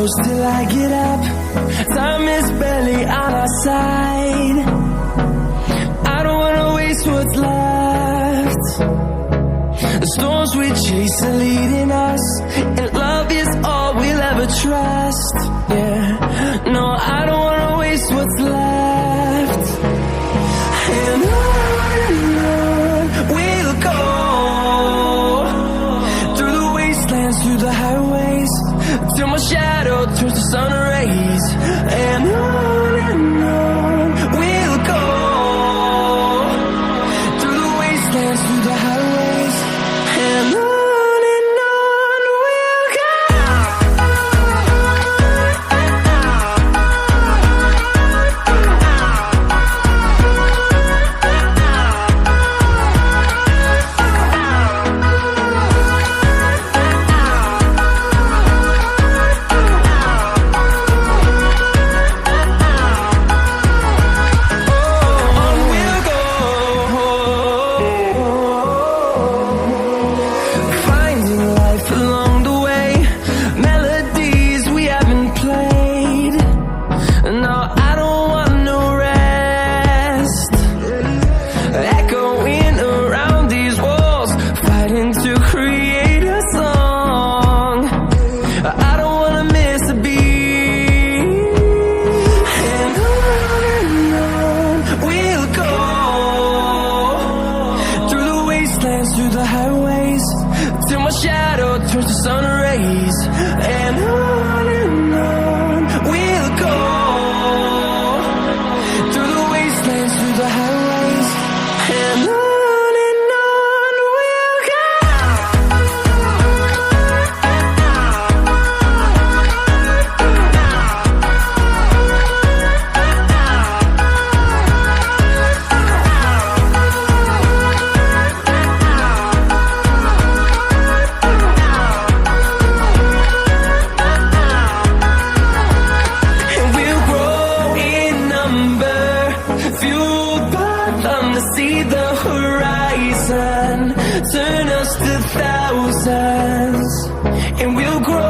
close till I get up. Time is barely on our side. I don't wanna waste what's left. The storms we chase are leading us, and love is all we'll ever trust. Yeah, no, I don't wanna waste what's left. And on we'll go, through the wastelands, through the highways, till my shadow turns to sun rays. And on we'll go, through the wastelands, through the highways, and on we'll go. Through the highways, till my shadow turns to sun rays. And on we'll go, through the wastelands, through the highways, and on we'll go. See the horizon turn us to thousands, and we'll grow